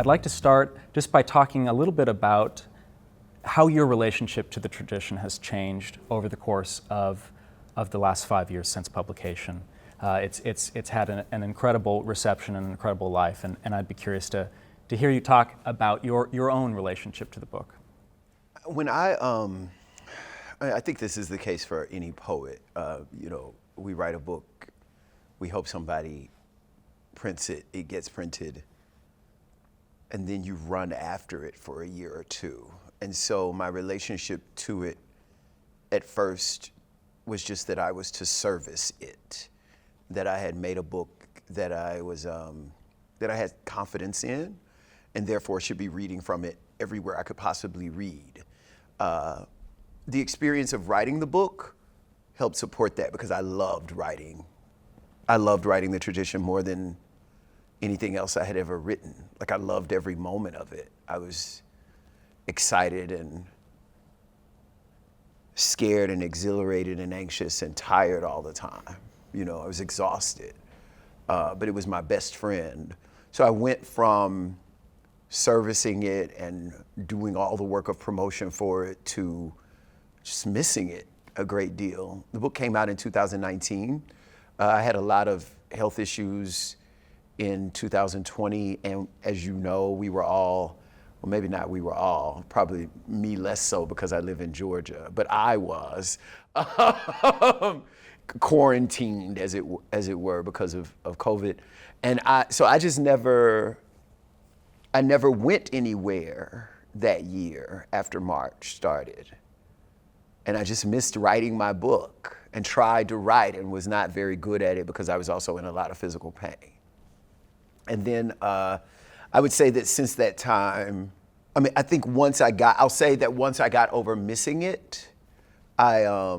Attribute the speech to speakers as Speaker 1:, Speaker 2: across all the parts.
Speaker 1: I'd like to start just by talking a little bit about how your relationship to the tradition has changed over the course of the last 5 years since publication. It's had an incredible reception and an incredible life, and I'd be curious to hear you talk about your own relationship to the book.
Speaker 2: When I think this is the case for any poet. We write a book, we hope somebody prints it, it gets printed, and then you run after it for a year or two. And so my relationship to it at first was just that I was to service it, that I had made a book that I had confidence in, and therefore should be reading from it everywhere I could possibly read. The experience of writing the book helped support that because I loved writing. I loved writing the tradition more than anything else I had ever written. Like, I loved every moment of it. I was excited and scared and exhilarated and anxious and tired all the time. I was exhausted, but it was my best friend. So I went from servicing it and doing all the work of promotion for it to just missing it a great deal. The book came out in 2019. I had a lot of health issues in 2020, and as you know, we were all, well, maybe not we were all, probably me less so because I live in Georgia, but I was quarantined, as it were, because of COVID. And so I just never went anywhere that year after March started. And I just missed writing my book and tried to write and was not very good at it because I was also in a lot of physical pain. And then I would say that since that time, I think once I got over missing it, I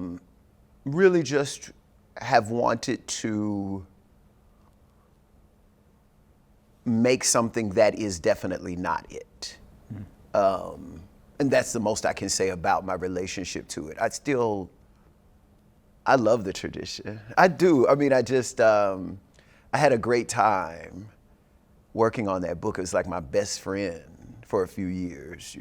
Speaker 2: really just have wanted to make something that is definitely not it. And that's the most I can say about my relationship to it. I love the tradition. I do. I had a great time working on that book. It was like my best friend for a few years,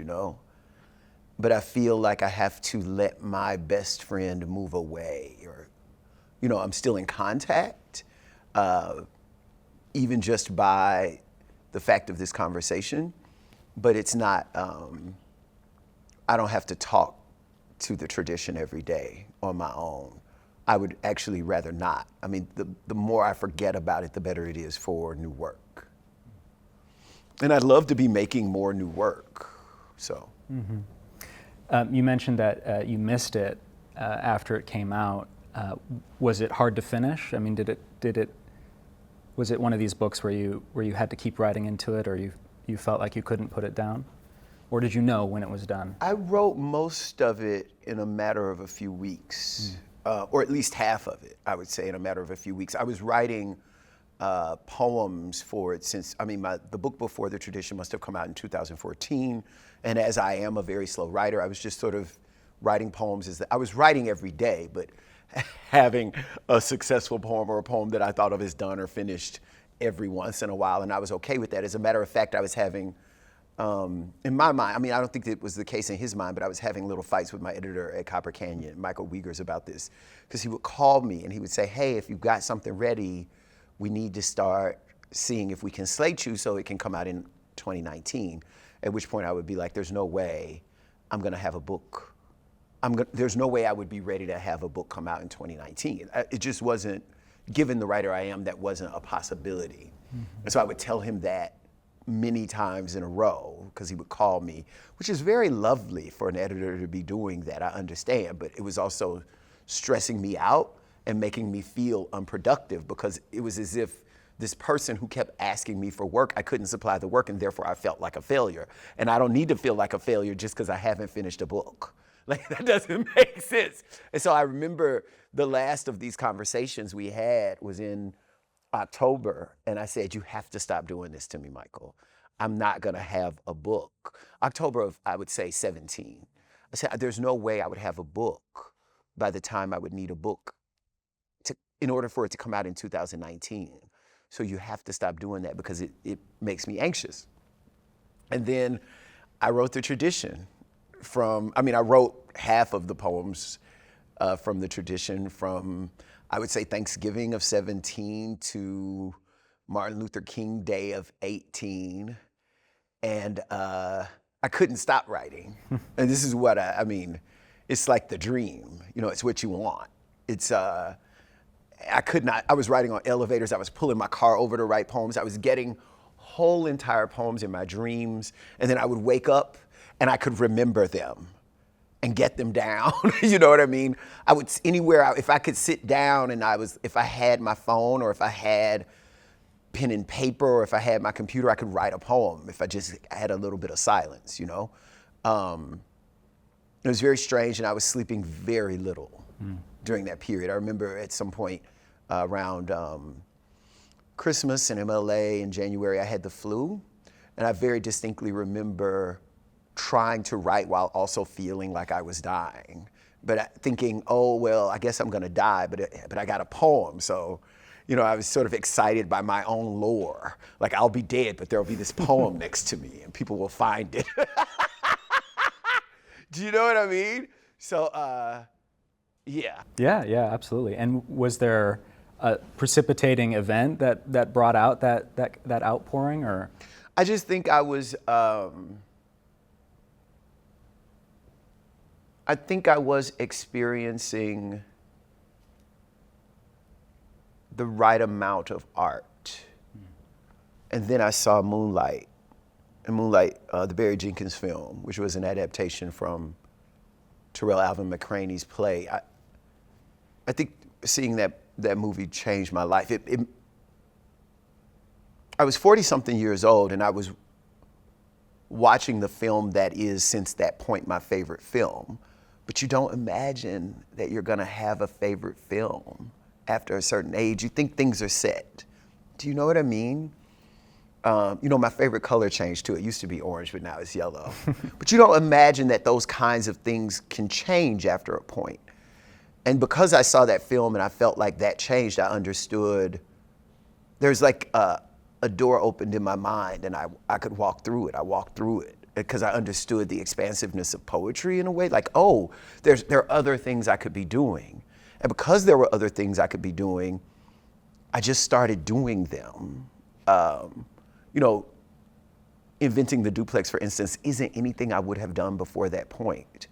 Speaker 2: But I feel like I have to let my best friend move away, or, I'm still in contact, even just by the fact of this conversation, but it's not, I don't have to talk to the tradition every day on my own. I would actually rather not. The more I forget about it, the better it is for new work. And I'd love to be making more new work, so.
Speaker 1: Mm-hmm. You mentioned that you missed it after it came out. Was it hard to finish? Was it one of these books where you had to keep writing into it, or you felt like you couldn't put it down? Or did you know when it was done?
Speaker 2: I wrote most of it in a matter of a few weeks, or at least half of it, I would say, in a matter of a few weeks. I was writing poems for it since, the book before the tradition must have come out in 2014. And as I am a very slow writer, I was just sort of writing poems. I was writing every day, but having a successful poem or a poem that I thought of as done or finished every once in a while, and I was okay with that. As a matter of fact, I was having, in my mind, I don't think it was the case in his mind, but I was having little fights with my editor at Copper Canyon, Michael Wiegers, about this, because he would call me and he would say, hey, if you've got something ready, we need to start seeing if we can slate you so it can come out in 2019, at which point I would be like, there's no way I'm gonna have a book. There's no way I would be ready to have a book come out in 2019. It just wasn't, given the writer I am, that wasn't a possibility. Mm-hmm. And so I would tell him that many times in a row, because he would call me, which is very lovely for an editor to be doing that, I understand, but it was also stressing me out and making me feel unproductive, because it was as if this person who kept asking me for work, I couldn't supply the work, and therefore I felt like a failure. And I don't need to feel like a failure just because I haven't finished a book. Like, that doesn't make sense. And so I remember the last of these conversations we had was in October, and I said, you have to stop doing this to me, Michael. I'm not gonna have a book. October of, I would say, 17. I said, there's no way I would have a book by the time I would need a book in order for it to come out in 2019. So you have to stop doing that because it makes me anxious. And then I wrote the tradition I wrote half of the poems from the tradition from, I would say, Thanksgiving of 17 to Martin Luther King Day of 18. And I couldn't stop writing. And this is what it's like the dream, it's what you want. I was writing on elevators. I was pulling my car over to write poems. I was getting whole entire poems in my dreams. And then I would wake up and I could remember them and get them down. You know what I mean? I would, if I could sit down and if I had my phone or if I had pen and paper or if I had my computer, I could write a poem if I just had a little bit of silence, It was very strange, and I was sleeping very little during that period. I remember at some point around Christmas in MLA in January, I had the flu, and I very distinctly remember trying to write while also feeling like I was dying, but thinking, oh, well, I guess I'm gonna die, but I got a poem, so I was sort of excited by my own lore. Like, I'll be dead, but there'll be this poem next to me, and people will find it. Do you know what I mean? So, yeah.
Speaker 1: Yeah, absolutely. And was there a precipitating event that brought out that outpouring, or?
Speaker 2: I just think I was experiencing the right amount of art. And then I saw Moonlight, the Barry Jenkins film, which was an adaptation from Terrell Alvin McCraney's play. I think seeing that movie changed my life. I was 40-something years old, and I was watching the film that is, since that point, my favorite film. But you don't imagine that you're gonna have a favorite film after a certain age. You think things are set. Do you know what I mean? My favorite color changed too. It used to be orange, but now it's yellow. But you don't imagine that those kinds of things can change after a point. And because I saw that film and I felt like that changed, I understood there's like a door opened in my mind, and I could walk through it. I walked through it because I understood the expansiveness of poetry in a way. Like, oh, there are other things I could be doing. And because there were other things I could be doing, I just started doing them. Inventing the duplex, for instance, isn't anything I would have done before that point.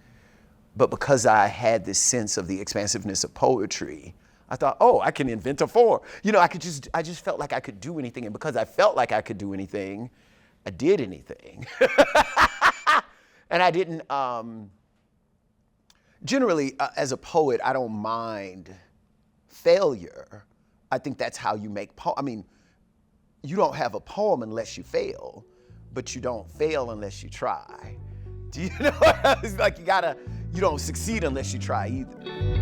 Speaker 2: But because I had this sense of the expansiveness of poetry, I thought, oh, I can invent a form. I just felt like I could do anything. And because I felt like I could do anything, I did anything. And I didn't, generally, as a poet, I don't mind failure. I think that's how you make you don't have a poem unless you fail, but you don't fail unless you try. Do you know? It's like you don't succeed unless you try either.